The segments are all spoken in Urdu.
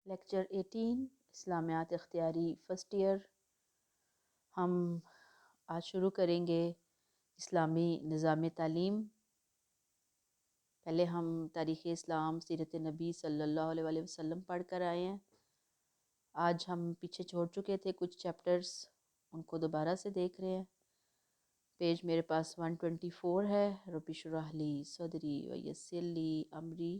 لیکچر 18 اسلامیات اختیاری فرسٹ ایئر۔ ہم آج شروع کریں گے اسلامی نظام تعلیم۔ پہلے ہم تاریخ اسلام سیرت نبی صلی اللہ علیہ وسلم پڑھ کر آئے ہیں۔ آج ہم پیچھے چھوڑ چکے تھے کچھ چیپٹرز، ان کو دوبارہ سے دیکھ رہے ہیں۔ پیج میرے پاس 124 ہے۔ رب اشرح لی صدری ویسر لی امری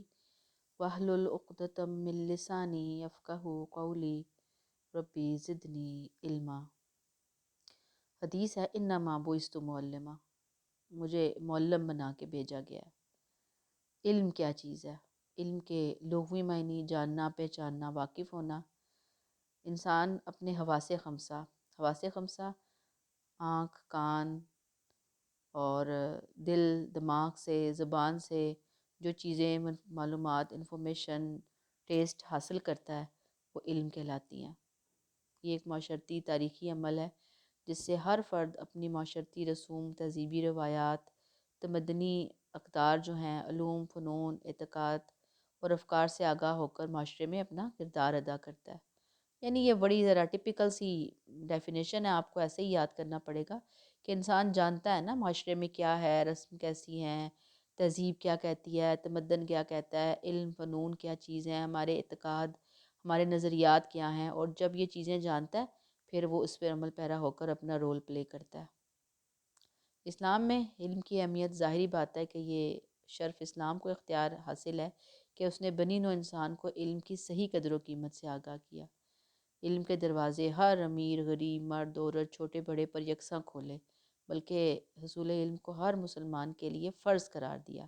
واحلل عقدۃ من لسانی یفقہوا قولی ربی زدنی علما۔ حدیث ہے انما بعثت معلما، مجھے معلم بنا کے بھیجا گیا ہے۔ علم کیا چیز ہے؟ علم کے لغوی معنی جاننا، پہچاننا، واقف ہونا۔ انسان اپنے حواس خمسہ آنکھ، کان اور دل، دماغ سے، زبان سے جو چیزیں معلومات، انفارمیشن، ٹیسٹ حاصل کرتا ہے وہ علم کہلاتی ہیں۔ یہ ایک معاشرتی تاریخی عمل ہے جس سے ہر فرد اپنی معاشرتی رسوم، تہذیبی روایات، تمدنی اقدار جو ہیں، علوم، فنون، اعتقاد اور افکار سے آگاہ ہو کر معاشرے میں اپنا کردار ادا کرتا ہے۔ یعنی یہ بڑی ذرا ٹپیکل سی ڈیفینیشن ہے، آپ کو ایسے ہی یاد کرنا پڑے گا کہ انسان جانتا ہے نا معاشرے میں کیا ہے، رسم کیسی ہیں، تہذیب کیا کہتی ہے، تمدن کیا کہتا ہے، علم، فنون کیا چیز ہیں، ہمارے اعتقاد، ہمارے نظریات کیا ہیں، اور جب یہ چیزیں جانتا ہے پھر وہ اس پہ عمل پیرا ہو کر اپنا رول پلے کرتا ہے۔ اسلام میں علم کی اہمیت ظاہری بات ہے کہ یہ شرف اسلام کو اختیار حاصل ہے کہ اس نے بنی نوع انسان کو علم کی صحیح قدر و قیمت سے آگاہ کیا۔ علم کے دروازے ہر امیر، غریب، مرد، عورت، چھوٹے بڑے پر یکساں کھولے، بلکہ حصول علم کو ہر مسلمان کے لیے فرض قرار دیا۔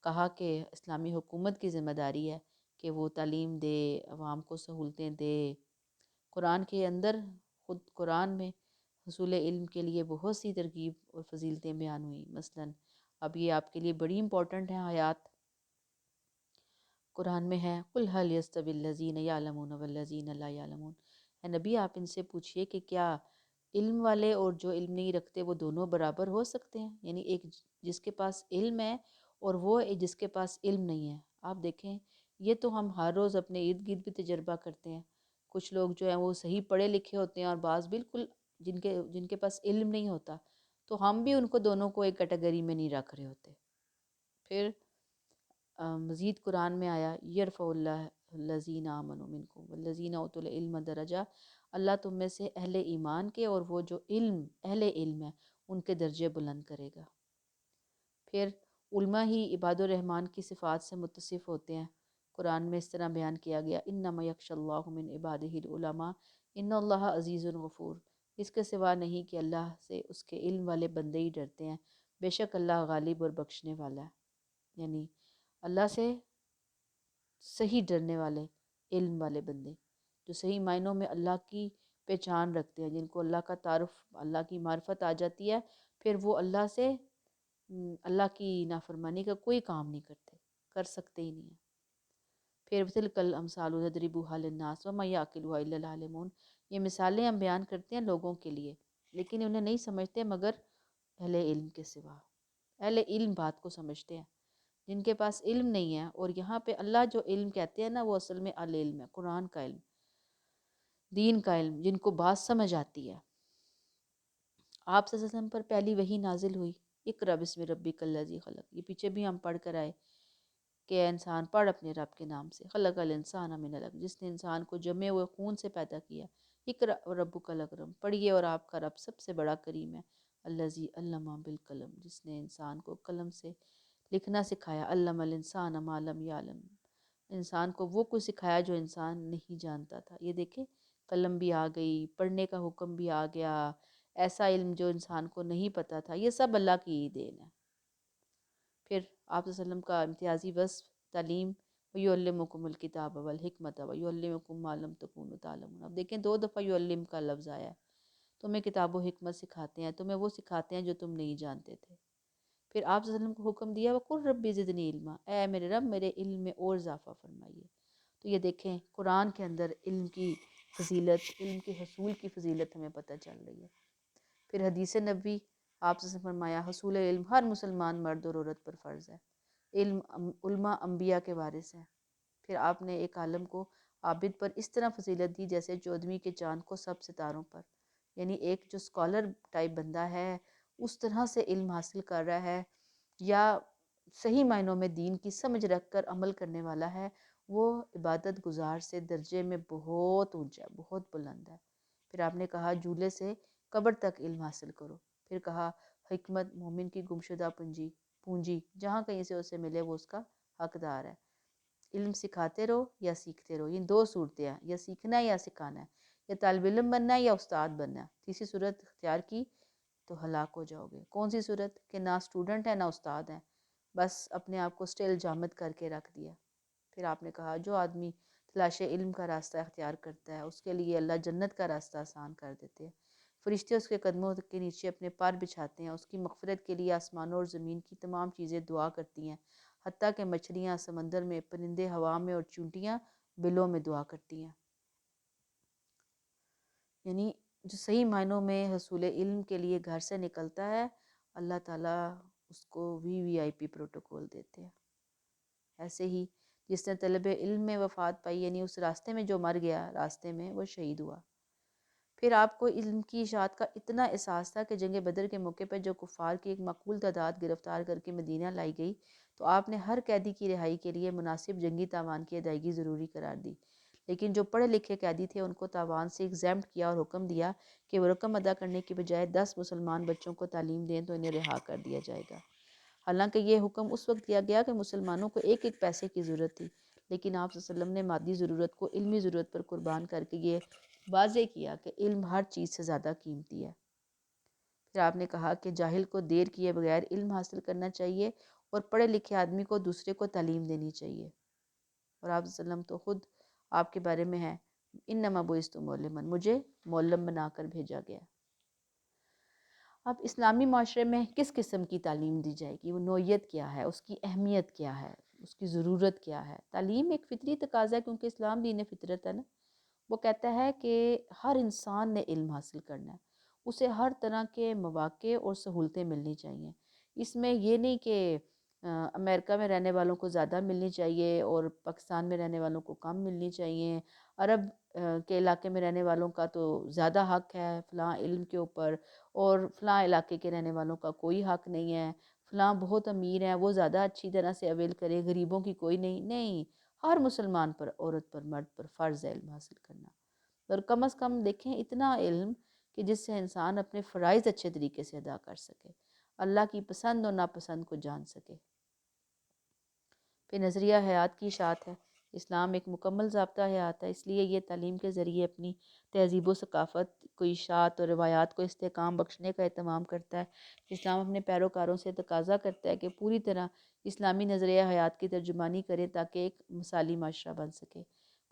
کہا کہ اسلامی حکومت کی ذمہ داری ہے کہ وہ تعلیم دے، عوام کو سہولتیں دے۔ قرآن کے اندر، خود قرآن میں حصول علم کے لیے بہت سی ترغیب اور فضیلتیں بیان ہوئیں۔ مثلاً اب یہ آپ کے لیے بڑی امپورٹنٹ ہیں آیات، قرآن میں ہے قُلْ هَلْ يَسْتَوِي الَّذِينَ يَعْلَمُونَ وَالَّذِينَ لَا يَعْلَمُونَ۔ اے نبی آپ ان سے پوچھئے کہ کیا علم والے اور جو علم نہیں رکھتے وہ دونوں برابر ہو سکتے ہیں؟ یعنی ایک جس کے پاس علم ہے اور وہ جس کے پاس علم نہیں ہے۔ آپ دیکھیں یہ تو ہم ہر روز اپنے ارد گرد بھی تجربہ کرتے ہیں۔ کچھ لوگ جو ہیں وہ صحیح پڑھے لکھے ہوتے ہیں اور بعض بالکل جن کے پاس علم نہیں ہوتا، تو ہم بھی ان کو دونوں کو ایک کیٹیگری میں نہیں رکھ رہے ہوتے۔ پھر مزید قرآن میں آیا یرفع اللہ الذین آمنوا منکم والذین اوتوا العلم درجہ، اللہ تم میں سے اہل ایمان کے اور وہ جو اہل علم ہے ان کے درجے بلند کرے گا۔ پھر علماء ہی عباد الرحمن کی صفات سے متصف ہوتے ہیں۔ قرآن میں اس طرح بیان کیا گیا انما یخشی اللہ من عبادہ العلماء ان اللہ عزیز غفور۔ اس کے سوا نہیں کہ اللہ سے اس کے علم والے بندے ہی ڈرتے ہیں، بے شک اللہ غالب اور بخشنے والا ہے۔ یعنی اللہ سے صحیح ڈرنے والے علم والے بندے جو صحیح معنوں میں اللہ کی پہچان رکھتے ہیں، جن کو اللہ کا تعارف، اللہ کی معرفت آ جاتی ہے، پھر وہ اللہ سے اللہ کی نافرمانی کا کوئی کام نہیں کر سکتے ہی نہیں ہیں۔ پھر تِلْکَ الْأَمْثَالُ نَضْرِبُهَا لِلنَّاسِ وَمَا يَعْقِلُهَا إِلَّا الْعَالِمُونَ۔ یہ مثالیں ہم بیان کرتے ہیں لوگوں کے لیے، لیکن انہیں نہیں سمجھتے مگر اہل علم کے سوا۔ اہل علم بات کو سمجھتے ہیں، جن کے پاس علم نہیں ہے۔ اور یہاں پہ اللہ جو علم کہتے ہیں نا وہ اصل میں العلم ہے، قرآن کا علم، دین کا علم، جن کو بات سمجھ آتی ہے۔ آپ صلی اللہ علیہ وسلم پر پہلی وحی نازل ہوئی اقرأ بسم ربک الذی خلق، یہ پیچھے بھی ہم پڑھ کر آئے کہ اے انسان پڑھ اپنے رب کے نام سے، خلق الانسان من علق، جس نے انسان کو جمے ہوئے خون سے پیدا کیا۔ اقرأ ربک الاکرم، پڑھیے اور آپ کا رب سب سے بڑا کریم ہے۔ الذی علم بالقلم، جس نے انسان کو قلم سے لکھنا سکھایا۔ علم الانسان ما لم یعلم، انسان کو وہ کچھ سکھایا جو انسان نہیں جانتا تھا۔ یہ دیکھیں قلم بھی آ گئی، پڑھنے کا حکم بھی آ گیا، ایسا علم جو انسان کو نہیں پتہ تھا، یہ سب اللہ کی ہی دین ہے۔ پھر آپ صلی اللہ علیہ وسلم کا امتیازی وصف تعلیم، وَيُعَلِّمُكُمُ الْكِتَابَ وَالْحِكْمَةَ وَيُعَلِّمُكُم مَّا لَمْ تَكُونُوا تَعْلَمُونَ۔ اب دیکھیں 2 دفعہ یعلم کا لفظ آیا ہے، تمہیں کتاب و حکمت سکھاتے ہیں، تمہیں وہ سکھاتے ہیں جو تم نہیں جانتے تھے۔ پھر آپ صلی اللہ علیہ وسلم کو حکم دیا وَقُلْ رَبِّ زِدْنِی عِلْمًا، اے میرے رب میرے علم میں اور اضافہ فرمائیے۔ تو یہ دیکھیں قرآن کے اندر علم کی فضیلت، علم کے حصول کی فضیلت ہمیں پتہ چل رہی ہے۔ پھر حدیث نبوی آپ سے فرمایا حصول علم ہر مسلمان مرد اور عورت پر فرض ہے۔ علماء انبیاء کے وارث ہیں۔ پھر آپ نے ایک عالم کو عابد پر اس طرح فضیلت دی جیسے چودھویں کے چاند کو سب ستاروں پر، یعنی ایک جو اسکالر ٹائپ بندہ ہے اس طرح سے علم حاصل کر رہا ہے یا صحیح معنوں میں دین کی سمجھ رکھ کر عمل کرنے والا ہے، وہ عبادت گزار سے درجے میں بہت اونچا ہے، بہت بلند ہے۔ پھر آپ نے کہا جھولے سے قبر تک علم حاصل کرو۔ پھر کہا حکمت مومن کی گمشدہ پونجی جہاں کہیں سے اسے ملے وہ اس کا حقدار ہے۔ علم سکھاتے رہو یا سیکھتے رہو، یہ دو صورتیں ہیں، یا سیکھنا ہے یا سکھانا ہے، یا طالب علم بننا ہے یا استاد بننا ہے۔ تیسری صورت اختیار کی تو ہلاک ہو جاؤ گے۔ کون سی صورت؟ کہ نہ اسٹوڈنٹ ہے نہ استاد ہے، بس اپنے آپ کو سٹل جامد کر کے رکھ دیا۔ پھر آپ نے کہا جو آدمی تلاش علم کا راستہ اختیار کرتا ہے اس کے لیے اللہ جنت کا راستہ آسان کر دیتے ہیں، فرشتے اس کے قدموں کے نیچے اپنے پار بچھاتے ہیں، اس کی مغفرت کے لیے آسمانوں اور زمین کی تمام چیزیں دعا کرتی ہیں، حتیٰ کہ مچھلیاں سمندر میں، پرندے ہوا میں اور چونٹیاں بلوں میں دعا کرتی ہیں۔ یعنی جو صحیح معنوں میں حصول علم کے لیے گھر سے نکلتا ہے، اللہ تعالیٰ اس کو وی آئی پی پروٹوکول دیتے ہیں۔ ایسے ہی جس نے طلب علم میں وفات پائی، یعنی اس راستے میں جو مر گیا راستے میں، وہ شہید ہوا۔ پھر آپ کو علم کی اشاعت کا اتنا احساس تھا کہ جنگ بدر کے موقع پر جو کفار کی ایک معقول تعداد گرفتار کر کے مدینہ لائی گئی تو آپ نے ہر قیدی کی رہائی کے لیے مناسب جنگی تاوان کی ادائیگی ضروری قرار دی، لیکن جو پڑھے لکھے قیدی تھے ان کو تاوان سے ایگزیمپٹ کیا اور حکم دیا کہ وہ رقم ادا کرنے کی بجائے 10 مسلمان بچوں کو تعلیم دیں تو انہیں رہا کر دیا جائے گا۔ حالانکہ یہ حکم اس وقت دیا گیا کہ مسلمانوں کو ایک ایک پیسے کی ضرورت تھی، لیکن آپ صلی اللہ علیہ وسلم نے مادی ضرورت کو علمی ضرورت پر قربان کر کے یہ واضح کیا کہ علم ہر چیز سے زیادہ قیمتی ہے۔ پھر آپ نے کہا کہ جاہل کو دیر کیے بغیر علم حاصل کرنا چاہیے اور پڑھے لکھے آدمی کو دوسرے کو تعلیم دینی چاہیے، اور آپ صلی اللہ علیہ وسلم تو خود آپ کے بارے میں ہے انما بعثت معلما، مجھے معلم بنا کر بھیجا گیا۔ اب اسلامی معاشرے میں کس قسم کی تعلیم دی جائے گی، وہ نوعیت کیا ہے، اس کی اہمیت کیا ہے، اس کی ضرورت کیا ہے؟ تعلیم ایک فطری تقاضا ہے کیونکہ اسلام دین فطرت ہے نا۔ وہ کہتا ہے کہ ہر انسان نے علم حاصل کرنا ہے، اسے ہر طرح کے مواقع اور سہولتیں ملنی چاہیے۔ اس میں یہ نہیں کہ امریکہ میں رہنے والوں کو زیادہ ملنی چاہیے اور پاکستان میں رہنے والوں کو کم ملنی چاہیے، عرب کے علاقے میں رہنے والوں کا تو زیادہ حق ہے فلاں علم کے اوپر اور فلاں علاقے کے رہنے والوں کا کوئی حق نہیں ہے، فلاں بہت امیر ہیں وہ زیادہ اچھی طرح سے اویل کرے، غریبوں کی کوئی نہیں۔ ہر مسلمان پر، عورت پر، مرد پر فرض ہے علم حاصل کرنا، اور کم از کم دیکھیں اتنا علم کہ جس سے انسان اپنے فرائض اچھے طریقے سے ادا کر سکے، اللہ کی پسند اور ناپسند کو جان سکے۔ پھر نظریہ حیات کی اشاعت ہے۔ اسلام ایک مکمل ضابطہ حیات ہے، اس لیے یہ تعلیم کے ذریعے اپنی تہذیب و ثقافت کو، اشاعت اور روایات کو استحکام بخشنے کا اہتمام کرتا ہے۔ اسلام اپنے پیروکاروں سے تقاضا کرتا ہے کہ پوری طرح اسلامی نظریہ حیات کی ترجمانی کریں تاکہ ایک مثالی معاشرہ بن سکے۔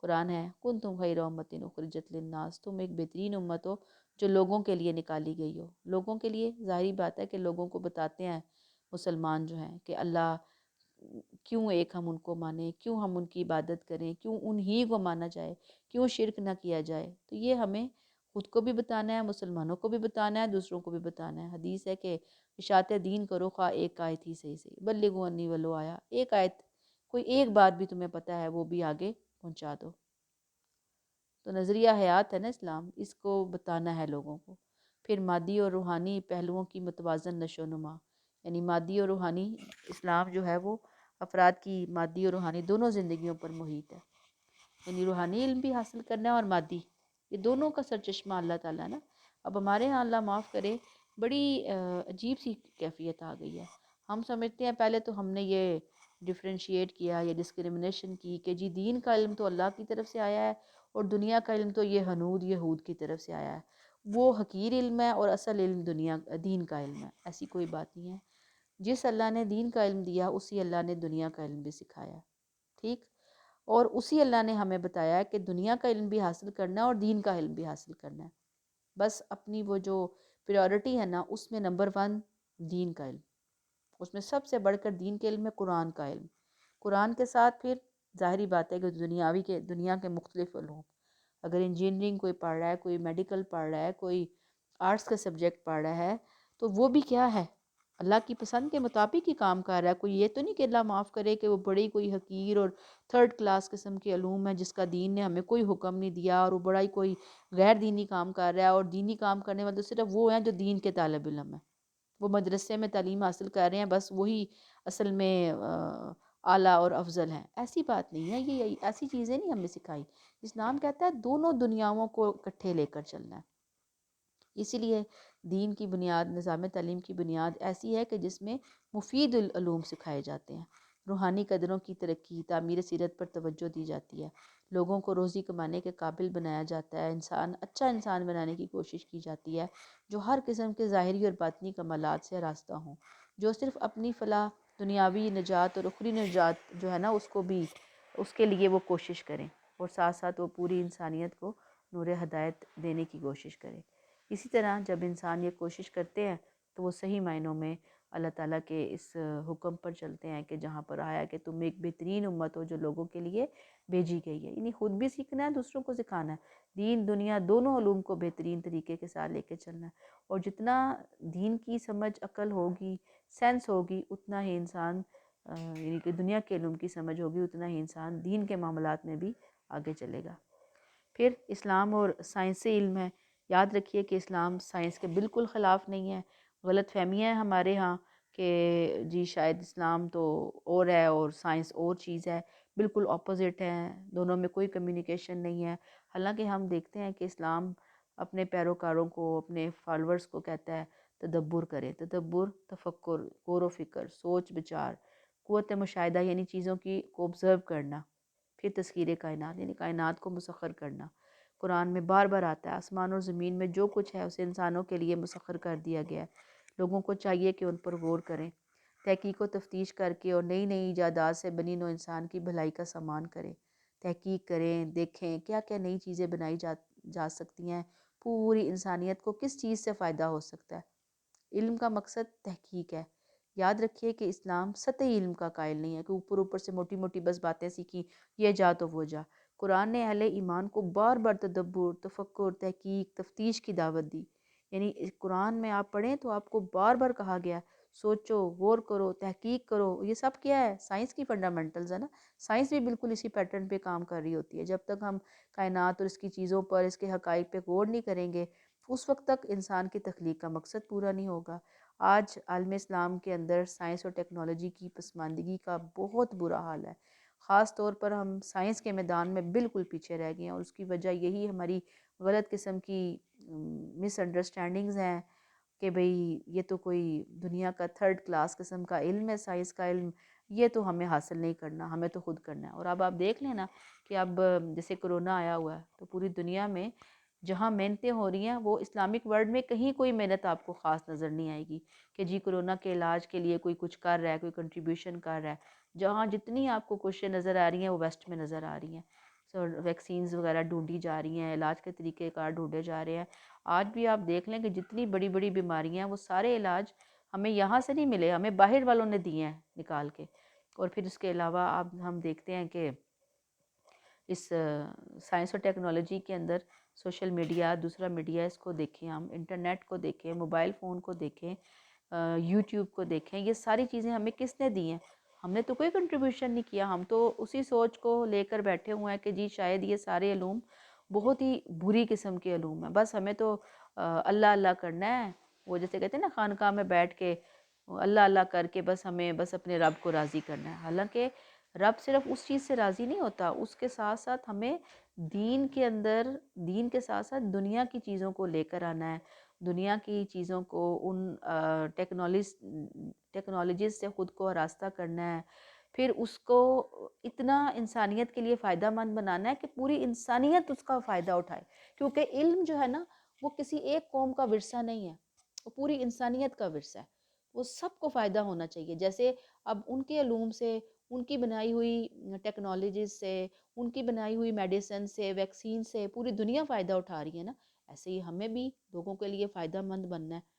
قرآن ہے کنتم خیر امۃ اخرجت للناس، تم ایک بہترین امت ہو جو لوگوں کے لیے نکالی گئی ہو۔ لوگوں کے لیے ظاہری بات ہے کہ لوگوں کو بتاتے ہیں مسلمان جو ہیں کہ اللہ کیوں ایک ہم ان کو مانیں، کیوں ہم ان کی عبادت کریں، کیوں انہی کو مانا جائے، کیوں شرک نہ کیا جائے۔ تو یہ ہمیں خود کو بھی بتانا ہے، مسلمانوں کو بھی بتانا ہے، دوسروں کو بھی بتانا ہے۔ حدیث ہے کہ اشاعت دین کرو خواہ ایک آیت ہی صحیح بلغوا انی ولو آیا، ایک آیت، کوئی ایک بات بھی تمہیں پتہ ہے وہ بھی آگے پہنچا دو۔ تو نظریہ حیات ہے نا اسلام، اس کو بتانا ہے لوگوں کو۔ پھر مادی اور روحانی پہلوؤں کی متوازن نشو و نما، یعنی مادی اور روحانی اسلام جو ہے وہ افراد کی مادی اور روحانی دونوں زندگیوں پر محیط ہے، یعنی روحانی علم بھی حاصل کرنا ہے اور مادی، یہ دونوں کا سرچشمہ اللہ تعالیٰ نا۔ اب ہمارے ہاں اللہ معاف کرے بڑی عجیب سی کیفیت آ گئی ہے، ہم سمجھتے ہیں پہلے تو ہم نے یہ ڈفرینشیٹ کیا یا ڈسکرمنیشن کی کہ جی دین کا علم تو اللہ کی طرف سے آیا ہے اور دنیا کا علم تو یہ ہنود یہود کی طرف سے آیا ہے، وہ حقیر علم ہے اور اصل علم دین کا علم ہے۔ ایسی کوئی بات نہیں ہے، جس اللہ نے دین کا علم دیا اسی اللہ نے دنیا کا علم بھی سکھایا، ٹھیک، اور اسی اللہ نے ہمیں بتایا ہے کہ دنیا کا علم بھی حاصل کرنا ہے اور دین کا علم بھی حاصل کرنا ہے۔ بس اپنی وہ جو پریورٹی ہے نا اس میں نمبر 1 دین کا علم، اس میں سب سے بڑھ کر دین کے علم میں قرآن کا علم، قرآن کے ساتھ پھر ظاہری بات ہے کہ دنیا کے مختلف علوم، اگر انجینئرنگ کوئی پڑھ رہا ہے، کوئی میڈیکل پڑھ رہا ہے، کوئی آرٹس کا سبجیکٹ پڑھ رہا ہے تو وہ بھی کیا ہے، اللہ کی پسند کے مطابق ہی کام کر رہا ہے. کوئی یہ تو نہیں کہ اللہ معاف کرے کہ وہ بڑی کوئی حقیر اور تھرڈ کلاس قسم کے علوم ہے جس کا دین نے ہمیں کوئی حکم نہیں دیا، اور وہ بڑا ہی کوئی غیر دینی کام کر رہا ہے. اور دینی کام کرنے والے تو صرف وہ ہیں جو دین کے طالب علم ہیں، وہ مدرسے میں تعلیم حاصل کر رہے ہیں، بس وہی اصل میں اعلیٰ اور افضل ہیں. ایسی بات نہیں ہے، یہ ایسی چیزیں نہیں ہمیں سکھائی. اسلام کہتا ہے دونوں دنیاؤں کو اکٹھے لے کر چلنا ہے. اسی لیے دین کی بنیاد، نظام تعلیم کی بنیاد ایسی ہے کہ جس میں مفید العلوم سکھائے جاتے ہیں، روحانی قدروں کی ترقی، تعمیر سیرت پر توجہ دی جاتی ہے، لوگوں کو روزی کمانے کے قابل بنایا جاتا ہے، اچھا انسان بنانے کی کوشش کی جاتی ہے جو ہر قسم کے ظاہری اور باطنی کمالات سے راستہ ہوں، جو صرف اپنی فلاح، دنیاوی نجات اور اخری نجات جو ہے نا اس کو بھی اس کے لیے وہ کوشش کریں، اور ساتھ ساتھ وہ پوری انسانیت کو نور ہدایت دینے کی کوشش کریں. اسی طرح جب انسان یہ کوشش کرتے ہیں تو وہ صحیح معنوں میں اللہ تعالیٰ کے اس حکم پر چلتے ہیں کہ جہاں پر آیا کہ تم ایک بہترین امت ہو جو لوگوں کے لیے بھیجی گئی ہے. یعنی خود بھی سیکھنا ہے، دوسروں کو سکھانا ہے، دین دنیا دونوں علوم کو بہترین طریقے کے ساتھ لے کے چلنا ہے. اور جتنا دین کی سمجھ عقل ہوگی، سینس ہوگی، اتنا ہی انسان یعنی کہ دنیا کے علوم کی سمجھ ہوگی، اتنا ہی انسان دین کے معاملات میں بھی آگے چلے گا. پھر اسلام اور سائنسی علم ہے. یاد رکھیے کہ اسلام سائنس کے بالکل خلاف نہیں ہے. غلط فہمیاں ہیں ہمارے ہاں کہ جی شاید اسلام تو اور ہے اور سائنس اور چیز ہے، بالکل اپوزٹ ہیں، دونوں میں کوئی کمیونیکیشن نہیں ہے. حالانکہ ہم دیکھتے ہیں کہ اسلام اپنے پیروکاروں کو، اپنے فالورز کو کہتا ہے تدبر کرے. تدبر، تفکر، غور و فکر، سوچ بچار، قوت مشاہدہ یعنی چیزوں کو آبزرو کرنا. پھر تسخیر کائنات یعنی کائنات کو مسخر کرنا. قرآن میں بار بار آتا ہے آسمان اور زمین میں جو کچھ ہے اسے انسانوں کے لیے مسخر کر دیا گیا ہے. لوگوں کو چاہیے کہ ان پر غور کریں، تحقیق و تفتیش کر کے اور نئی نئی ایجادات سے بنی نوع انسان کی بھلائی کا سامان کریں. تحقیق کریں، دیکھیں کیا کیا نئی چیزیں بنائی جا سکتی ہیں، پوری انسانیت کو کس چیز سے فائدہ ہو سکتا ہے. علم کا مقصد تحقیق ہے. یاد رکھیے کہ اسلام سطحی علم کا قائل نہیں ہے کہ اوپر اوپر سے موٹی موٹی بس باتیں سیکھی، یہ جا تو وہ جا. قرآن نے اہل ایمان کو بار بار تدبر، تفکر، تحقیق، تفتیش کی دعوت دی. یعنی قرآن میں آپ پڑھیں تو آپ کو بار بار کہا گیا سوچو، غور کرو، تحقیق کرو. یہ سب کیا ہے؟ سائنس کی فنڈامنٹلز ہے نا. سائنس بھی بالکل اسی پیٹرن پہ کام کر رہی ہوتی ہے. جب تک ہم کائنات اور اس کی چیزوں پر، اس کے حقائق پہ غور نہیں کریں گے، اس وقت تک انسان کی تخلیق کا مقصد پورا نہیں ہوگا. آج عالم اسلام کے اندر سائنس اور ٹیکنالوجی کی پسماندگی کا بہت برا حال ہے. خاص طور پر ہم سائنس کے میدان میں بالکل پیچھے رہ گئے ہیں، اور اس کی وجہ یہی ہماری غلط قسم کی مس انڈرسٹینڈنگز ہیں کہ بھئی یہ تو کوئی دنیا کا تھرڈ کلاس قسم کا علم ہے، سائنس کا علم، یہ تو ہمیں حاصل نہیں کرنا، ہمیں تو خود کرنا ہے. اور اب آپ دیکھ لیں نا کہ اب جیسے کرونا آیا ہوا ہے تو پوری دنیا میں جہاں محنتیں ہو رہی ہیں وہ اسلامک ورلڈ میں کہیں کوئی محنت آپ کو خاص نظر نہیں آئے گی کہ جی کرونا کے علاج کے لیے کوئی کچھ کر رہا ہے، کوئی کنٹریبیوشن کر رہا ہے. جہاں جتنی آپ کو کوششیں نظر آ رہی ہیں وہ ویسٹ میں نظر آ رہی ہیں. ویکسینز وغیرہ ڈھونڈی جا رہی ہیں، علاج کے طریقہ کار ڈھونڈے جا رہے ہیں. آج بھی آپ دیکھ لیں کہ جتنی بڑی بڑی بیماریاں ہیں وہ سارے علاج ہمیں یہاں سے نہیں ملے، ہمیں باہر والوں نے دیے ہیں نکال کے. اور پھر اس کے علاوہ اب ہم دیکھتے ہیں کہ اس سائنس اور ٹیکنالوجی کے اندر سوشل میڈیا، دوسرا میڈیا، اس کو دیکھیں، ہم انٹرنیٹ کو دیکھیں، موبائل فون کو دیکھیں، یوٹیوب کو دیکھیں، یہ ساری چیزیں ہمیں کس نے دی ہیں؟ ہم نے تو کوئی کنٹریبیوشن نہیں کیا. ہم تو اسی سوچ کو لے کر بیٹھے ہوئے ہیں کہ جی شاید یہ سارے علوم بہت ہی بری قسم کے علوم ہیں، بس ہمیں تو اللہ اللہ کرنا ہے. وہ جیسے کہتے ہیں نا خانقاہ میں بیٹھ کے اللہ اللہ کر کے بس ہمیں بس اپنے رب کو راضی کرنا ہے. حالانکہ رب صرف اس چیز سے راضی نہیں ہوتا، اس کے ساتھ ساتھ ہمیں دین کے اندر، دین کے ساتھ ساتھ دنیا کی چیزوں کو لے کر آنا ہے. دنیا کی چیزوں کو ان ٹیکنالوجیز سے خود کو آراستہ کرنا ہے. پھر اس کو اتنا انسانیت کے لیے فائدہ مند بنانا ہے کہ پوری انسانیت اس کا فائدہ اٹھائے. کیونکہ علم جو ہے نا وہ کسی ایک قوم کا ورثہ نہیں ہے، وہ پوری انسانیت کا ورثہ ہے. وہ سب کو فائدہ ہونا چاہیے. جیسے اب ان کے علوم سے، ان کی بنائی ہوئی ٹیکنالوجیز سے، ان کی بنائی ہوئی میڈیسن سے، ویکسین سے پوری دنیا فائدہ اٹھا رہی ہے نا، ایسے ہی ہمیں بھی لوگوں کے لیے فائدہ مند بننا ہے.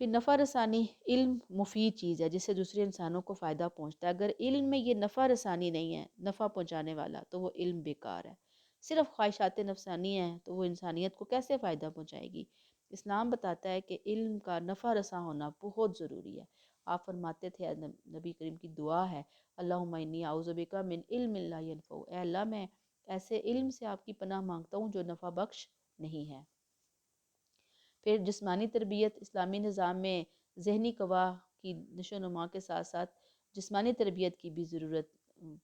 پھر نفع رسانی، علم مفید چیز ہے جس سے دوسرے انسانوں کو فائدہ پہنچتا ہے. اگر علم میں یہ نفع رسانی نہیں ہے، نفع پہنچانے والا، تو وہ علم بیکار ہے. صرف خواہشات نفسانی ہیں تو وہ انسانیت کو کیسے فائدہ پہنچائے گی؟ اسلام بتاتا ہے کہ علم کا نفع رساں ہونا بہت ضروری ہے۔ آپ فرماتے تھے، نبی کریم کی دعا ہے، اللہم انی اعوذ بک من علم لا ینفع، اے اللہ میں ایسے علم سے آپ کی پناہ مانگتا ہوں جو نفع بخش نہیں ہے۔ پھر جسمانی تربیت، اسلامی نظام میں ذہنی قوا کی نشو و نما کے ساتھ ساتھ جسمانی تربیت کی بھی ضرورت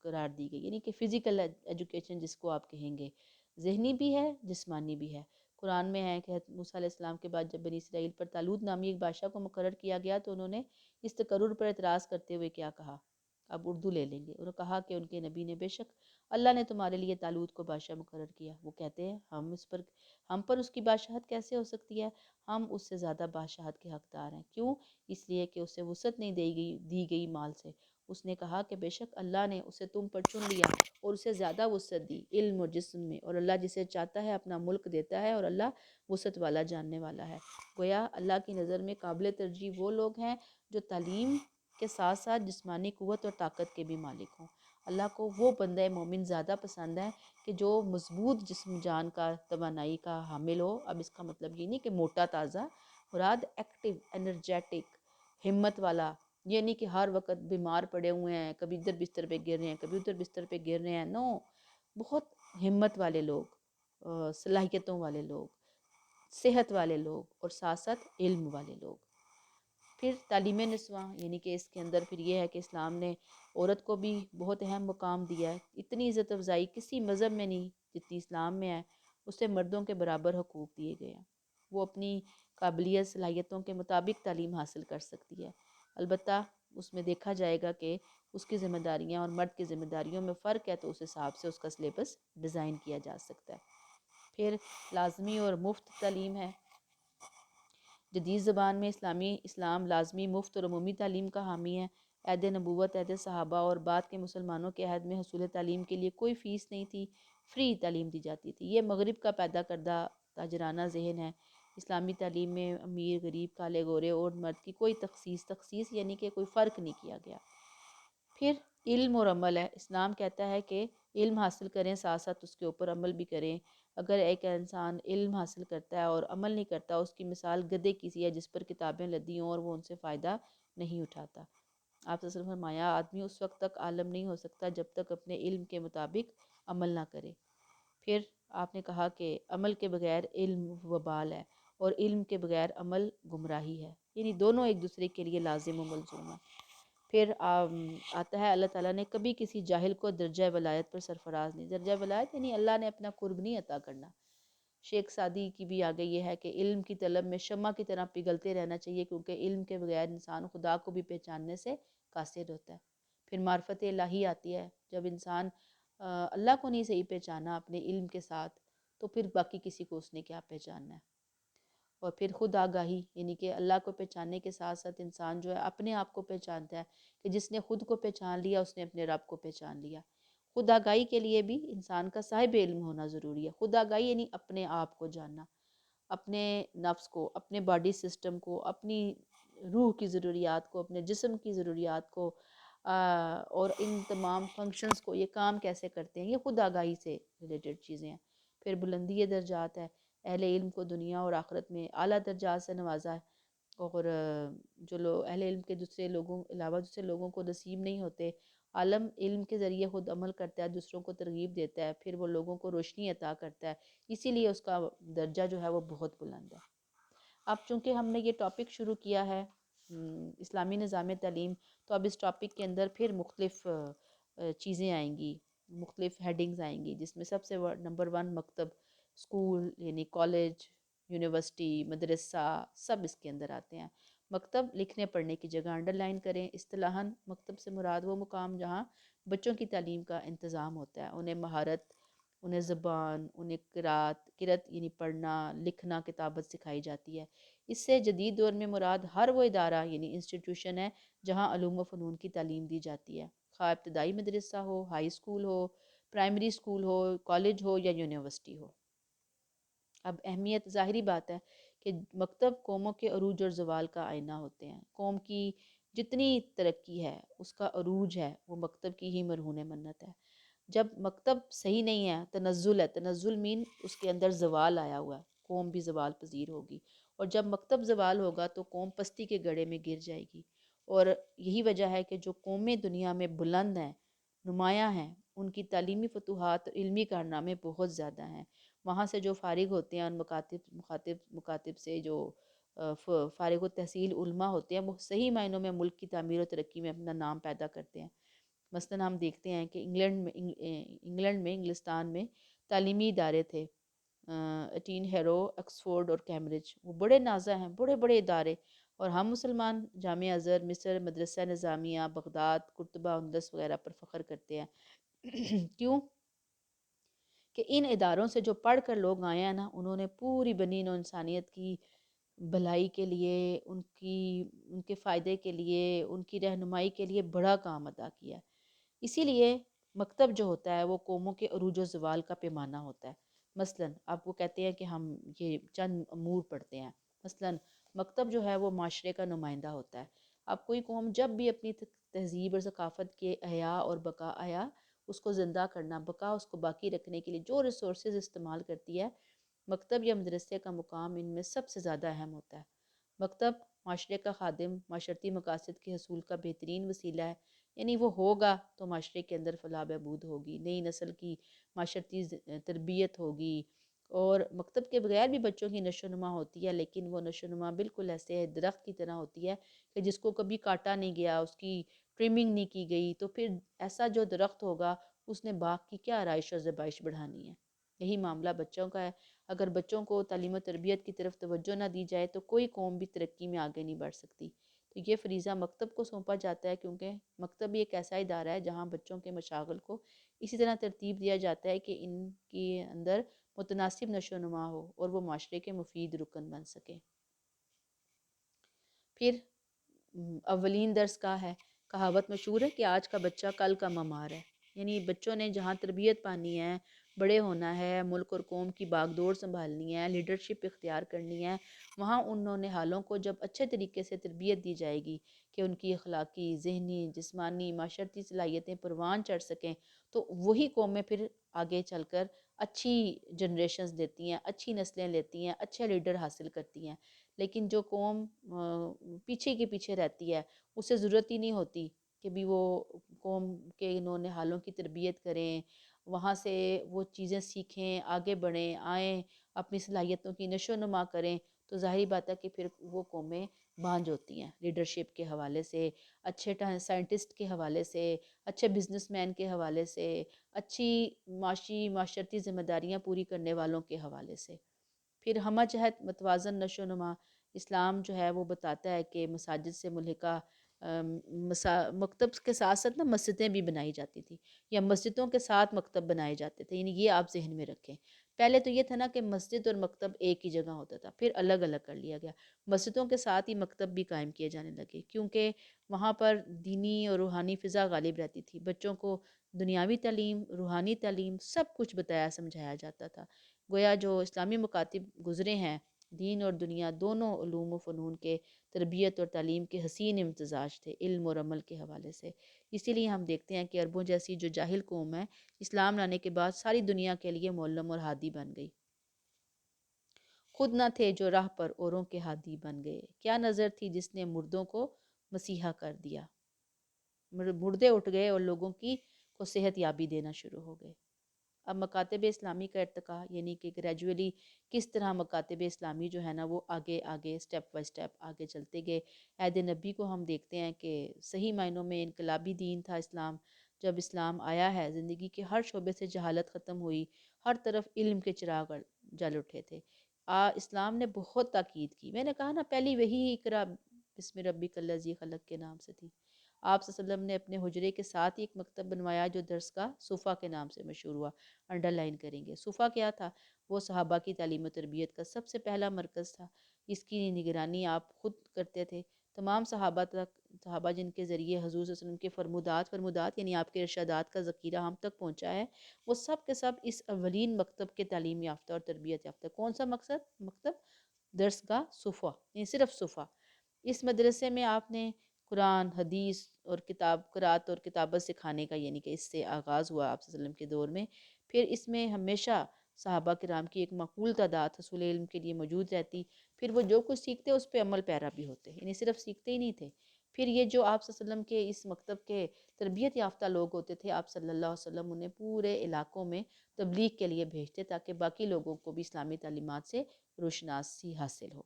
قرار دی گئی، یعنی کہ فزیکل ایجوکیشن جس کو آپ کہیں گے، ذہنی بھی ہے جسمانی بھی ہے۔ قرآن میں ہے کہ موسیٰ علیہ السلام کے بعد جب بنی اسرائیل پر طالوت نامی ایک بادشاہ کو مقرر کیا گیا تو انہوں نے اس تقرر پر اعتراض کرتے ہوئے کیا کہا؟ اب اردو لے لیں گے۔ انہوں نے کہا کہ ان کے نبی نے، بے شک اللہ نے تمہارے لیے طالوت کو بادشاہ مقرر کیا۔ وہ کہتے ہیں ہم پر اس کی بادشاہت کیسے ہو سکتی ہے؟ ہم اس سے زیادہ بادشاہت کے حقدار ہیں۔ کیوں؟ اس لیے کہ اسے وسعت نہیں دی گئی مال سے۔ اس نے کہا کہ بے شک اللہ نے اسے تم پر چن لیا اور اسے زیادہ وسعت دی علم اور جسم میں، اور اللہ جسے چاہتا ہے اپنا ملک دیتا ہے، اور اللہ وسعت والا جاننے والا ہے۔ گویا اللہ کی نظر میں قابل ترجیح وہ لوگ ہیں جو تعلیم کے ساتھ ساتھ جسمانی قوت اور طاقت کے بھی مالک ہوں۔ اللہ کو وہ بندہ مومن زیادہ پسند ہے کہ جو مضبوط جسم جان کا، توانائی کا حامل ہو۔ اب اس کا مطلب یہ نہیں کہ موٹا تازہ، مراد ایکٹیو، انرجیٹک، ہمت والا، یہ نہیں کہ ہر وقت بیمار پڑے ہوئے ہیں، کبھی ادھر بستر پہ گر رہے ہیں، کبھی ادھر بستر پہ گر رہے ہیں۔ نو، بہت ہمت والے لوگ، صلاحیتوں والے لوگ، صحت والے لوگ، اور ساتھ ساتھ علم والے لوگ۔ پھر تعلیم نسواں، یعنی کہ اس کے اندر پھر یہ ہے کہ اسلام نے عورت کو بھی بہت اہم مقام دیا ہے۔ اتنی عزت افزائی کسی مذہب میں نہیں جتنی اسلام میں ہے۔ اسے مردوں کے برابر حقوق دیے گئے ہیں۔ وہ اپنی قابلیت صلاحیتوں کے مطابق تعلیم حاصل کر سکتی ہے۔ البتہ اس میں دیکھا جائے گا کہ اس کی ذمہ داریاں اور مرد کی ذمہ داریوں میں فرق ہے، تو اس حساب سے اس کا سلیبس ڈیزائن کیا جا سکتا ہے۔ پھر لازمی اور مفت تعلیم ہے۔ جدید زبان میں اسلام لازمی، مفت اور عمومی تعلیم کا حامی ہے۔ عہد نبوت، عہد صحابہ اور بعد کے مسلمانوں کے عہد میں حصول تعلیم کے لیے کوئی فیس نہیں تھی، فری تعلیم دی جاتی تھی۔ یہ مغرب کا پیدا کردہ تاجرانہ ذہن ہے۔ اسلامی تعلیم میں امیر، غریب، کالے، گورے اور مرد کی کوئی تخصیص یعنی کہ کوئی فرق نہیں کیا گیا۔ پھر علم اور عمل ہے۔ اسلام کہتا ہے کہ علم حاصل کریں، ساتھ ساتھ اس کے اوپر عمل بھی کریں۔ اگر ایک انسان علم حاصل کرتا ہے اور عمل نہیں کرتا، اس کی مثال گدھے کی سی ہے جس پر کتابیں لدی ہوں اور وہ ان سے فائدہ نہیں اٹھاتا۔ آپ صلی اللہ علیہ وسلم نے فرمایا، آدمی اس وقت تک عالم نہیں ہو سکتا جب تک اپنے علم کے مطابق عمل نہ کرے۔ پھر آپ نے کہا کہ عمل کے بغیر علم وبال ہے، اور علم کے بغیر عمل گمراہی ہے، یعنی دونوں ایک دوسرے کے لیے لازم و ملزوم ہیں۔ پھر آتا ہے اللہ تعالیٰ نے کبھی کسی جاہل کو درجہ ولایت پر سرفراز نہیں۔ درجہ ولایت یعنی اللہ نے اپنا قرب نہیں عطا کرنا۔ شیخ سعدی کی بھی آگے یہ ہے کہ علم کی طلب میں شمع کی طرح پگھلتے رہنا چاہیے، کیونکہ علم کے بغیر انسان خدا کو بھی پہچاننے سے قاصر ہوتا ہے۔ پھر معرفت الہی آتی ہے۔ جب انسان اللہ کو نہیں صحیح پہچانا اپنے علم کے ساتھ، تو پھر باقی کسی کو اس نے کیا پہچاننا ہے۔ اور پھر خود آگاہی، یعنی کہ اللہ کو پہچاننے کے ساتھ ساتھ انسان جو ہے اپنے آپ کو پہچانتا ہے کہ جس نے خود کو پہچان لیا اس نے اپنے رب کو پہچان لیا۔ خود آگاہی کے لیے بھی انسان کا صاحب علم ہونا ضروری ہے۔ خود آگاہی یعنی اپنے آپ کو جاننا، اپنے نفس کو، اپنے باڈی سسٹم کو، اپنی روح کی ضروریات کو، اپنے جسم کی ضروریات کو، اور ان تمام فنکشنز کو، یہ کام کیسے کرتے ہیں، یہ خود آگاہی سے ریلیٹڈ چیزیں ہیں۔ پھر بلندی درجات ہے۔ اہل علم کو دنیا اور آخرت میں اعلیٰ درجات سے نوازا ہے، اور جو لوگ اہل علم کے دوسرے لوگوں علاوہ دوسرے لوگوں کو نصیب نہیں ہوتے، عالم علم کے ذریعے خود عمل کرتا ہے، دوسروں کو ترغیب دیتا ہے، پھر وہ لوگوں کو روشنی عطا کرتا ہے، اسی لیے اس کا درجہ جو ہے وہ بہت بلند ہے۔ اب چونکہ ہم نے یہ ٹاپک شروع کیا ہے اسلامی نظام تعلیم، تو اب اس ٹاپک کے اندر پھر مختلف چیزیں آئیں گی، مختلف ہیڈنگز آئیں گی، جس میں سب سے نمبر 1 مکتب، اسکول یعنی کالج، یونیورسٹی، مدرسہ، سب اس کے اندر آتے ہیں۔ مکتب لکھنے پڑھنے کی جگہ انڈر لائن کریں۔ اصطلاحاً مکتب سے مراد وہ مقام جہاں بچوں کی تعلیم کا انتظام ہوتا ہے، انہیں مہارت، انہیں زبان، انہیں قرأت یعنی پڑھنا لکھنا کتابت سکھائی جاتی ہے۔ اس سے جدید دور میں مراد ہر وہ ادارہ یعنی انسٹیٹیوشن ہے جہاں علوم و فنون کی تعلیم دی جاتی ہے، خواہ ابتدائی مدرسہ ہو، ہائی اسکول ہو، پرائمری اسکول ہو، کالج ہو یا یونیورسٹی ہو۔ اب اہمیت، ظاہری بات ہے کہ مکتب قوموں کے عروج اور زوال کا آئینہ ہوتے ہیں۔ قوم کی جتنی ترقی ہے اس کا عروج ہے وہ مکتب کی ہی مرہون منت ہے۔ جب مکتب صحیح نہیں ہے، تنزل ہے، تنزل مین اس کے اندر زوال آیا ہوا ہے، قوم بھی زوال پذیر ہوگی۔ اور جب مکتب زوال ہوگا تو قوم پستی کے گڑھے میں گر جائے گی۔ اور یہی وجہ ہے کہ جو قومیں دنیا میں بلند ہیں، نمایاں ہیں، ان کی تعلیمی فتوحات اور علمی کارنامے بہت زیادہ ہیں۔ وہاں سے جو فارغ ہوتے ہیں اور مکاتب سے جو فارغ التحصیل علماء ہوتے ہیں، وہ صحیح معنوں میں ملک کی تعمیر و ترقی میں اپنا نام پیدا کرتے ہیں۔ مثلاً ہم دیکھتے ہیں کہ انگلستان میں تعلیمی ادارے تھے، ایٹین ہیرو، آکسفورڈ اور کیمبرج، وہ بڑے نازا ہیں، بڑے بڑے ادارے۔ اور ہم مسلمان جامعہ ازہر، مصر، مدرسہ نظامیہ، بغداد، قرطبہ، اندلس وغیرہ پر فخر کرتے ہیں۔ کیوں؟ کہ ان اداروں سے جو پڑھ کر لوگ آئے ہیں نا، انہوں نے پوری بنی نوع انسانیت کی بھلائی کے لیے، ان کے فائدے کے لیے، ان کی رہنمائی کے لیے بڑا کام ادا کیا ہے۔ اسی لیے مکتب جو ہوتا ہے وہ قوموں کے عروج و زوال کا پیمانہ ہوتا ہے۔ مثلاً آپ کو کہتے ہیں کہ ہم یہ چند امور پڑھتے ہیں۔ مثلاً مکتب جو ہے وہ معاشرے کا نمائندہ ہوتا ہے۔ اب کوئی قوم جب بھی اپنی تہذیب اور ثقافت کے احیاء اور بقا اس کو زندہ کرنا، بقا اس کو باقی رکھنے کے لیے جو ریسورسز استعمال کرتی ہے، مکتب یا مدرسے کا مقام ان میں سب سے زیادہ اہم ہوتا ہے۔ مکتب معاشرے کا خادم، معاشرتی مقاصد کے حصول کا بہترین وسیلہ ہے۔ یعنی وہ ہوگا تو معاشرے کے اندر فلاح بہبود ہوگی، نئی نسل کی معاشرتی تربیت ہوگی۔ اور مکتب کے بغیر بھی بچوں کی نشو و نما ہوتی ہے، لیکن وہ نشو و نما بالکل ایسے درخت کی طرح ہوتی ہے کہ جس کو کبھی کاٹا نہیں گیا، اس کی ٹرمنگ نہیں کی گئی، تو پھر ایسا جو درخت ہوگا اس نے باغ کی کیا آرائش اور زیبائش بڑھانی ہے۔ یہی معاملہ بچوں کا ہے۔ اگر بچوں کو تعلیم و تربیت کی طرف توجہ نہ دی جائے تو کوئی قوم بھی ترقی میں آگے نہیں بڑھ سکتی۔ تو یہ فریضہ مکتب کو سونپا جاتا ہے، کیونکہ مکتب ایک ایسا ادارہ ہے جہاں بچوں کے مشاغل کو اسی طرح ترتیب دیا جاتا ہے کہ ان کے اندر متناسب نشو و نما ہو اور وہ معاشرے کے مفید رکن بن سکیں۔ پھر اولین درس کا ہے، کہاوت مشہور ہے کہ آج کا بچہ کل کا معمار ہے۔ یعنی بچوں نے جہاں تربیت پانی ہے، بڑے ہونا ہے، ملک اور قوم کی باغ ڈور سنبھالنی ہے، لیڈرشپ اختیار کرنی ہے، وہاں انہوں نے حالوں کو جب اچھے طریقے سے تربیت دی جائے گی کہ ان کی اخلاقی، ذہنی، جسمانی، معاشرتی صلاحیتیں پروان چڑھ سکیں، تو وہی قومیں پھر آگے چل کر اچھی جنریشنز دیتی ہیں، اچھی نسلیں لیتی ہیں، اچھے لیڈر حاصل کرتی ہیں۔ لیکن جو قوم پیچھے کے پیچھے رہتی ہے، اسے ضرورت ہی نہیں ہوتی کہ بھی وہ قوم کے انہوں نے حالوں کی تربیت کریں، وہاں سے وہ چیزیں سیکھیں، آگے بڑھیں، آئیں، اپنی صلاحیتوں کی نشو و نما کریں، تو ظاہری بات ہے کہ پھر وہ قومیں بانجھ ہوتی ہیں لیڈرشپ کے حوالے سے، اچھے سائنٹسٹ کے حوالے سے، اچھے بزنس مین کے حوالے سے، اچھی معاشرتی ذمہ داریاں پوری کرنے والوں کے حوالے سے۔ پھر ہمہ جہت متوازن نشو و نما، اسلام جو ہے وہ بتاتا ہے کہ مساجد سے ملحقہ مکتب کے ساتھ ساتھ نا مسجدیں بھی بنائی جاتی تھی، یا مسجدوں کے ساتھ مکتب بنائے جاتے تھے۔ یعنی یہ آپ ذہن میں رکھیں، پہلے تو یہ تھا نا کہ مسجد اور مکتب ایک ہی جگہ ہوتا تھا، پھر الگ الگ کر لیا گیا، مسجدوں کے ساتھ ہی مکتب بھی قائم کیے جانے لگے، کیونکہ وہاں پر دینی اور روحانی فضا غالب رہتی تھی، بچوں کو دنیاوی تعلیم، روحانی تعلیم، سب کچھ بتایا سمجھایا جاتا تھا۔ گویا جو اسلامی مکاتب گزرے ہیں، دین اور دنیا دونوں علوم و فنون کے تربیت اور تعلیم کے حسین امتزاج تھے، علم اور عمل کے حوالے سے۔ اسی لیے ہم دیکھتے ہیں کہ عربوں جیسی جو جاہل قوم ہے، اسلام لانے کے بعد ساری دنیا کے لیے معلم اور ہادی بن گئی۔ خود نہ تھے جو راہ پر اوروں کے ہادی بن گئے، کیا نظر تھی جس نے مردوں کو مسیحا کر دیا۔ مردے اٹھ گئے اور لوگوں کو صحت یابی دینا شروع ہو گئے۔ اب مکاتب اسلامی کا ارتقاء، یعنی کہ گریجولی کس طرح مکاتب اسلامی جو ہے نا وہ آگے آگے سٹیپ بائی سٹیپ آگے چلتے گئے۔ عہد نبی کو ہم دیکھتے ہیں کہ صحیح معنوں میں انقلابی دین تھا اسلام۔ جب اسلام آیا ہے، زندگی کے ہر شعبے سے جہالت ختم ہوئی، ہر طرف علم کے چراغ جل اٹھے تھے۔ اسلام نے بہت تاکید کی، میں نے کہا نا پہلی وہی اقرا بسم ربک الذی خلق کے نام سے تھی۔ آپ صلی اللہ علیہ وسلم نے اپنے حجرے کے ساتھ ہی ایک مکتب بنوایا جو درس کا صوفہ کے نام سے مشہور ہوا۔ انڈر لائن کریں گے، صوفہ کیا تھا؟ وہ صحابہ کی تعلیم و تربیت کا سب سے پہلا مرکز تھا۔ اس کی نگرانی آپ خود کرتے تھے۔ تمام صحابہ جن کے ذریعے حضور صلی اللہ علیہ وسلم کے فرمودات یعنی آپ کے ارشادات کا ذخیرہ ہم تک پہنچا ہے، وہ سب کے سب اس اولین مکتب کے تعلیم یافتہ اور تربیت یافتہ۔ کون سا مکتب؟ درس کا صوفہ، یعنی صرف صوفہ۔ اس مدرسے میں آپ نے قرآن، حدیث اور قرأت اور کتابت سکھانے کا، یعنی کہ اس سے آغاز ہوا آپ صلی اللہ علیہ وسلم کے دور میں۔ پھر اس میں ہمیشہ صحابہ کرام کی ایک معقول تعداد حصول علم کے لیے موجود رہتی، پھر وہ جو کچھ سیکھتے اس پہ عمل پیرا بھی ہوتے، یعنی صرف سیکھتے ہی نہیں تھے۔ پھر یہ جو آپ صلی اللہ علیہ وسلم کے اس مکتب کے تربیت یافتہ لوگ ہوتے تھے، آپ صلی اللہ علیہ وسلم انہیں پورے علاقوں میں تبلیغ کے لیے بھیجتے تاکہ باقی لوگوں کو بھی اسلامی تعلیمات سے روشناسی حاصل ہو۔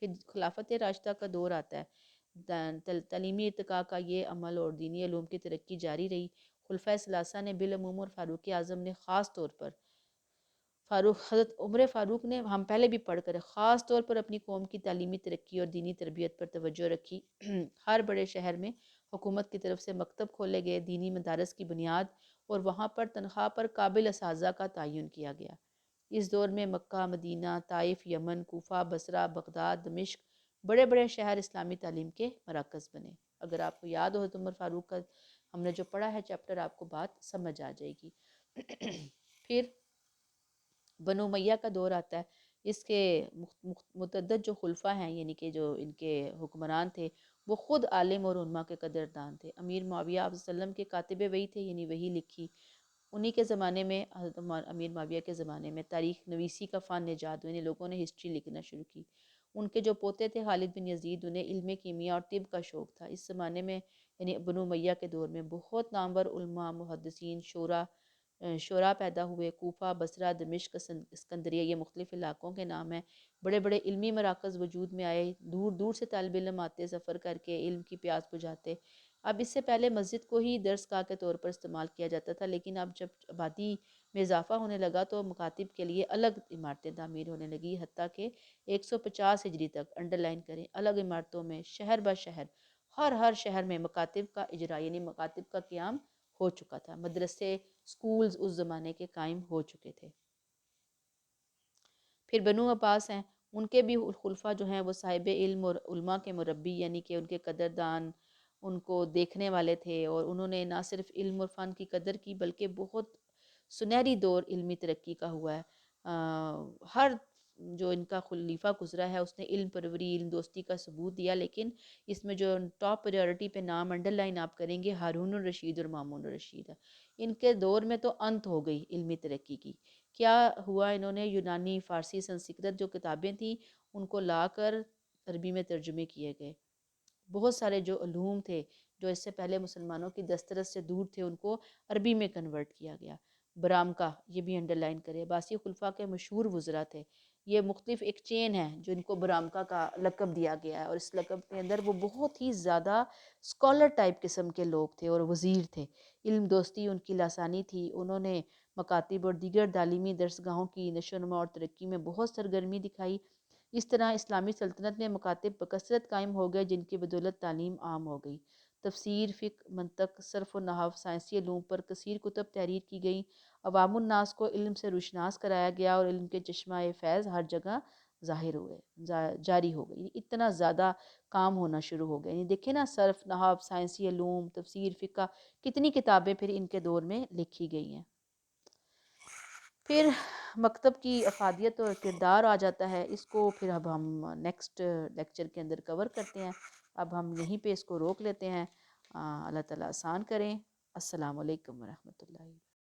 پھر خلافت راشدہ کا دور آتا ہے، تعلیمی ارتقاء کا یہ عمل اور دینی علوم کی ترقی جاری رہی۔ خلفۂ ثلاثہ نے بالعموم اور فاروق اعظم نے خاص طور پر حضرت عمر فاروق نے، ہم پہلے بھی پڑھ کر، خاص طور پر اپنی قوم کی تعلیمی ترقی اور دینی تربیت پر توجہ رکھی۔ ہر بڑے شہر میں حکومت کی طرف سے مکتب کھولے گئے، دینی مدارس کی بنیاد اور وہاں پر تنخواہ پر قابل اساتذہ کا تعین کیا گیا۔ اس دور میں مکہ، مدینہ، طائف، یمن، کوفہ، بصرہ، بغداد، دمشق بڑے بڑے شہر اسلامی تعلیم کے مراکز بنے۔ اگر آپ کو یاد ہو تو عمر فاروق کا ہم نے جو پڑھا ہے چیپٹر، آپ کو بات سمجھ آ جائے گی۔ پھر بنو امیہ کا دور آتا ہے۔ اس کے متعدد جو خلفاء ہیں، یعنی کہ جو ان کے حکمران تھے، وہ خود عالم اور علماء کے قدردان تھے۔ امیر معاویہ آپ صلی اللہ علیہ وسلم کے کاتب وحی تھے، یعنی وحی لکھی۔ انہی کے زمانے میں، حضرت امیر معاویہ کے زمانے میں تاریخ نویسی کا فن ایجاد ہوئے، یعنی لوگوں نے ہسٹری لکھنا شروع کی۔ ان کے جو پوتے تھے خالد بن یزید، انہیں علم کیمیا اور طب کا شوق تھا۔ اس زمانے میں یعنی بنو امیہ کے دور میں بہت نامور علماء، محدثین، شعراء پیدا ہوئے۔ کوفہ، بصرہ، دمشق، اسکندریہ، یہ مختلف علاقوں کے نام ہیں۔ بڑے بڑے علمی مراکز وجود میں آئے، دور دور سے طالب علم آتے، سفر کر کے علم کی پیاس بجھاتے۔ اب اس سے پہلے مسجد کو ہی درسگاہ کے طور پر استعمال کیا جاتا تھا، لیکن اب جب آبادی میں اضافہ ہونے لگا تو مکاتب کے لیے الگ عمارتیں تعمیر ہونے لگی، حتیٰ کہ 150 ہجری تک، انڈر لائن کریں، الگ عمارتوں میں شہر بہ شہر، ہر شہر میں مکاتب کا اجرا، یعنی مکاتب کا قیام ہو چکا تھا۔ مدرسے، سکولز اس زمانے کے قائم ہو چکے تھے۔ پھر بنو عباس ہیں، ان کے بھی خلفاء جو ہیں وہ صاحب علم اور علماء کے مربی، یعنی کہ ان کے قدردان، ان کو دیکھنے والے تھے، اور انہوں نے نہ صرف علم اور فن کی قدر کی بلکہ بہت سنہری دور علمی ترقی کا ہوا ہے۔ ہر جو ان کا خلیفہ گزرا ہے اس نے علم پروری، علم دوستی کا ثبوت دیا، لیکن اس میں جو ٹاپ پریورٹی پہ نام انڈر لائن آپ کریں گے، ہارون الرشید اور مامون الرشید ہے۔ ان کے دور میں تو انت ہو گئی علمی ترقی کی۔ کیا ہوا، انہوں نے یونانی، فارسی، سنسکرت جو کتابیں تھیں ان کو لا کر عربی میں ترجمے کیے گئے۔ بہت سارے جو علوم تھے جو اس سے پہلے مسلمانوں کی دسترس سے دور تھے، ان کو عربی میں کنورٹ کیا گیا۔ برامکہ، یہ بھی انڈر لائن کرے، عباسی خلفاء کے مشہور وزراء تھے۔ یہ مختلف ایک چین ہے جو ان کو برامکہ کا لقب دیا گیا ہے، اور اس لقب کے اندر وہ بہت ہی زیادہ اسکالر ٹائپ قسم کے لوگ تھے اور وزیر تھے۔ علم دوستی ان کی لاسانی تھی، انہوں نے مکاتب اور دیگر تعلیمی درسگاہوں کی نشو و نما اور ترقی میں بہت سرگرمی دکھائی۔ اس طرح اسلامی سلطنت میں مکاتب بکثرت قائم ہو گئے جن کی بدولت تعلیم عام ہو گئی۔ تفسیر، فقہ، منطق، صرف و نحو، سائنسی علوم پر کثیر کتب تحریر کی گئیں۔ عوام الناس کو علم سے روشناس کرایا گیا اور علم کے چشمہ فیض ہر جگہ ظاہر ہوئے، جاری ہو گئی۔ اتنا زیادہ کام ہونا شروع ہو گیا، یعنی دیکھیں نا، صرف نحو، سائنسی علوم، تفسیر، فقہ، کتنی کتابیں پھر ان کے دور میں لکھی گئی ہیں۔ پھر مکتب کی افادیت اور کردار آ جاتا ہے، اس کو پھر اب ہم نیکسٹ لیکچر کے اندر کور کرتے ہیں۔ اب ہم یہیں پہ اس کو روک لیتے ہیں۔ اللہ تعالیٰ آسان کریں۔ السلام علیکم ورحمۃ اللہ۔